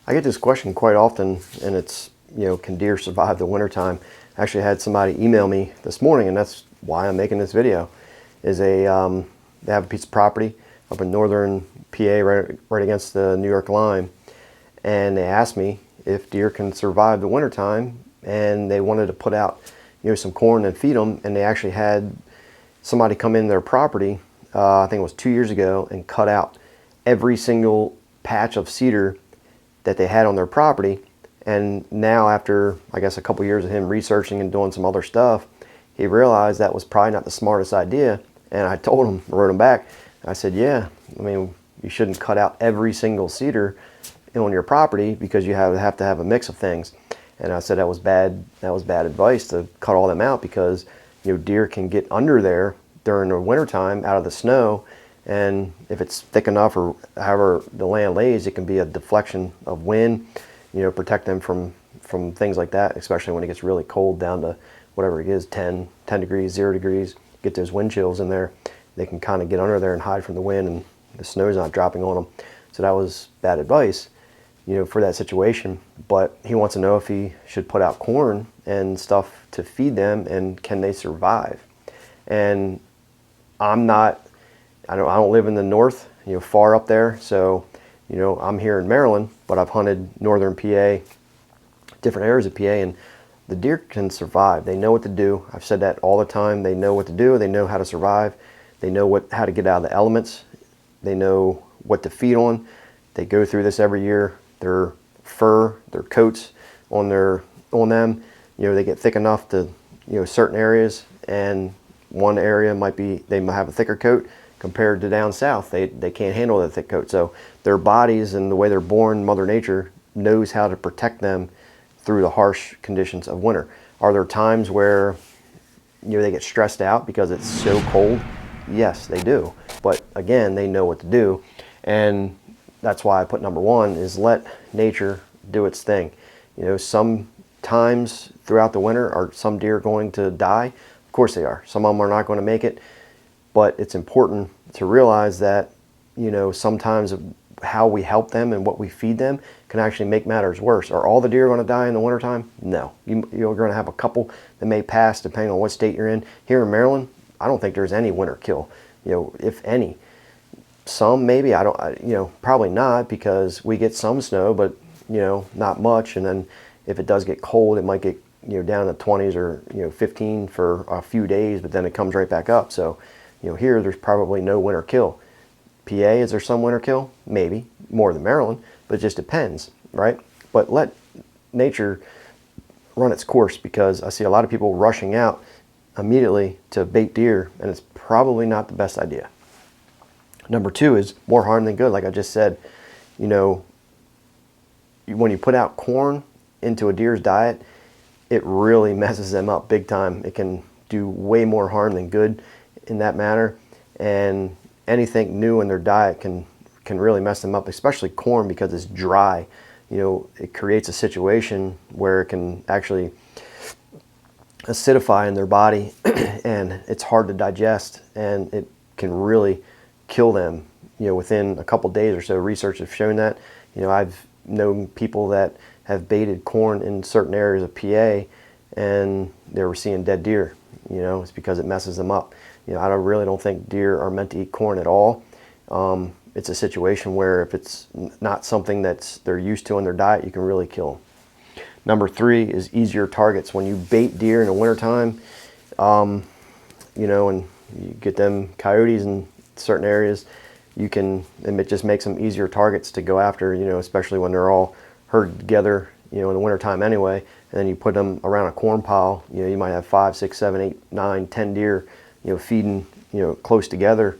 I get this question quite often, and it's, can deer survive the wintertime? I actually had somebody email me this morning, and that's why I'm making this video. They have a piece of property up in northern PA, right against the New York line, and they asked me if deer can survive the wintertime, and they wanted to put out, some corn and feed them, and they actually had somebody come in their property, I think it was 2 years ago, and cut out every single patch of cedar that they had on their property. And now, after I guess a couple years of him researching and doing some other stuff, he realized that was probably not the smartest idea. And I told him, I wrote him back, I said, yeah, I mean, you shouldn't cut out every single cedar on your property, because you have to have a mix of things. And I said that was bad advice to cut all them out, because deer can get under there during the wintertime out of the snow, and if it's thick enough, or however the land lays, it can be a deflection of wind, protect them from things like that, especially when it gets really cold, down to whatever it is, 10 degrees, 0 degrees, get those wind chills in there. They can kind of get under there and hide from the wind, and the snow's not dropping on them. So that was bad advice, for that situation. But he wants to know if he should put out corn and stuff to feed them, and can they survive? And I don't live in the north, far up there. So, I'm here in Maryland, but I've hunted northern PA, different areas of PA, and the deer can survive. They know what to do. I've said that all the time. They know what to do. They know how to survive. They know how to get out of the elements. They know what to feed on. They go through this every year. Their fur, their coats on them, they get thick enough to, certain areas, and one area they might have a thicker coat compared to down south. They can't handle the thick coat. So their bodies and the way they're born, Mother Nature knows how to protect them through the harsh conditions of winter. Are there times where they get stressed out because it's so cold? Yes, they do. But again, they know what to do. And that's why I put number one is let nature do its thing. Some times throughout the winter, are some deer going to die? Of course they are. Some of them are not going to make it. But it's important to realize that, sometimes how we help them and what we feed them can actually make matters worse. Are all the deer going to die in the wintertime? No. You're going to have a couple that may pass, depending on what state you're in. Here in Maryland, I don't think there's any winter kill, if any. Some maybe, probably not, because we get some snow, but, not much. And then if it does get cold, it might get, down in the 20s or, 15 for a few days, but then it comes right back up. So, here there's probably no winter kill. PA, is there some winter kill? Maybe, more than Maryland, but it just depends, right? But let nature run its course, because I see a lot of people rushing out immediately to bait deer, and it's probably not the best idea. Number two is more harm than good. Like I just said, when you put out corn into a deer's diet, it really messes them up big time. It can do way more harm than good in that manner, and anything new in their diet can really mess them up, especially corn, because it's dry. It creates a situation where it can actually acidify in their body and it's hard to digest, and it can really kill them, within a couple days or so. Research has shown that. I've known people that have baited corn in certain areas of PA, and they were seeing dead deer. It's because it messes them up. I really don't think deer are meant to eat corn at all. It's a situation where if it's not something they're used to in their diet, you can really kill them. Number three is easier targets. When you bait deer in the wintertime, and you get them coyotes in certain areas, it just makes them easier targets to go after, especially when they're all herded together, in the wintertime anyway. And then you put them around a corn pile, you might have 5, 6, 7, 8, 9, 10 deer, feeding, close together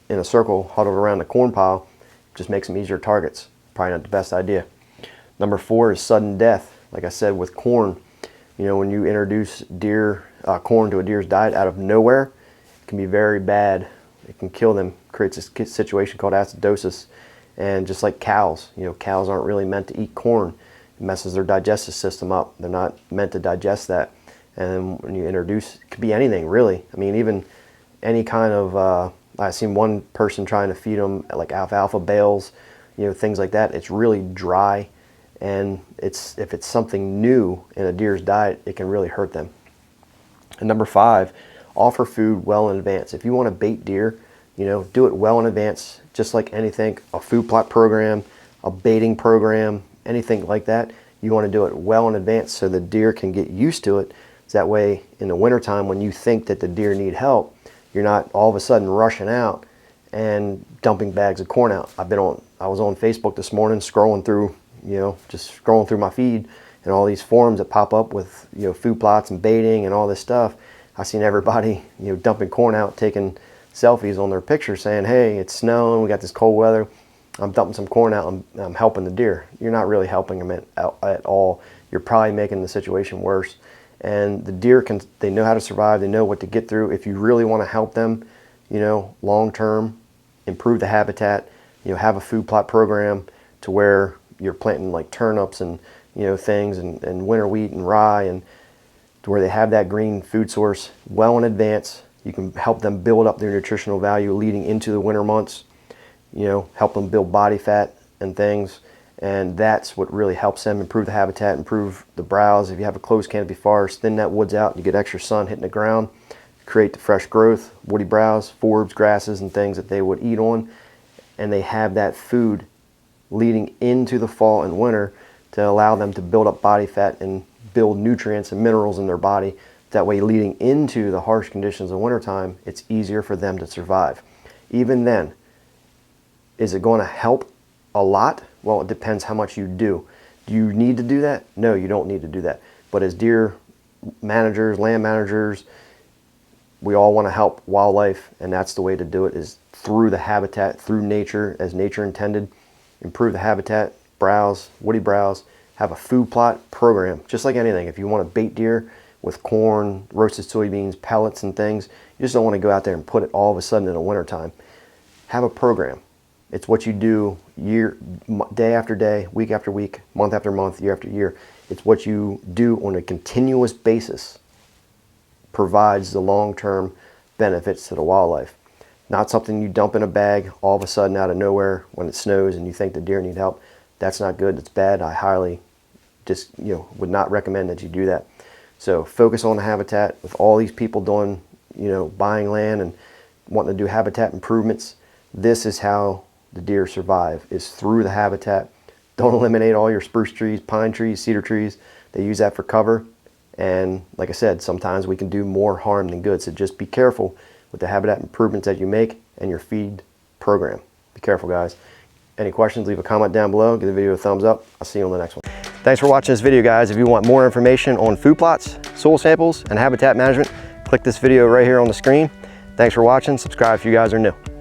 in a circle, huddled around the corn pile. Just makes them easier targets. Probably not the best idea. Number four is sudden death. Like I said, with corn, when you introduce corn to a deer's diet out of nowhere, it can be very bad. It can kill them. Creates a situation called acidosis. And just like cows, cows aren't really meant to eat corn. It messes their digestive system up. They're not meant to digest that. And when you introduce, it could be anything really. I mean, even any kind of, I've seen one person trying to feed them like alfalfa bales, things like that. It's really dry, and if it's something new in a deer's diet, it can really hurt them. And number 5, offer food well in advance. If you want to bait deer, do it well in advance, just like anything, a food plot program, a baiting program, anything like that. You want to do it well in advance so the deer can get used to it. So that way in the wintertime, when you think that the deer need help, you're not all of a sudden rushing out and dumping bags of corn out. I was on Facebook this morning scrolling through, just scrolling through my feed, and all these forums that pop up with, food plots and baiting and all this stuff. I seen everybody, dumping corn out, taking selfies on their pictures saying, hey, it's snowing, we got this cold weather, I'm dumping some corn out, I'm helping the deer. You're not really helping them at all. You're probably making the situation worse. And the deer they know how to survive, they know what to get through. If you really want to help them, long term, improve the habitat, have a food plot program to where you're planting like turnips and things, and winter wheat and rye, and to where they have that green food source well in advance. You can help them build up their nutritional value leading into the winter months, help them build body fat and things. And that's what really helps them improve the habitat, improve the browse. If you have a closed canopy forest, thin that woods out, you get extra sun hitting the ground, create the fresh growth, woody browse, forbs, grasses, and things that they would eat on. And they have that food leading into the fall and winter to allow them to build up body fat and build nutrients and minerals in their body. That way, leading into the harsh conditions of wintertime, it's easier for them to survive. Even then, is it going to help a lot? Well, it depends how much you do. Do you need to do that? No, you don't need to do that. But as deer managers, land managers, we all want to help wildlife, and that's the way to do it, is through the habitat, through nature, as nature intended. Improve the habitat, browse, woody browse, have a food plot program. Just like anything, if you want to bait deer with corn, roasted soybeans, pellets and things, you just don't want to go out there and put it all of a sudden in the wintertime. Have a program. It's what you do day after day, week after week, month after month, year after year. It's what you do on a continuous basis provides the long-term benefits to the wildlife. Not something you dump in a bag all of a sudden out of nowhere when it snows and you think the deer need help. That's not good. It's bad. I highly would not recommend that you do that. So focus on the habitat. With all these people doing, buying land and wanting to do habitat improvements, this is how the deer survive, is through the habitat. Don't eliminate all your spruce trees, pine trees, cedar trees. They use that for cover. And like I said, sometimes we can do more harm than good. So just be careful with the habitat improvements that you make and your feed program. Be careful, guys. Any questions, leave a comment down below. Give the video a thumbs up. I'll see you on the next one. Thanks for watching this video, guys. If you want more information on food plots, soil samples, and habitat management, click this video right here on the screen. Thanks for watching. Subscribe if you guys are new.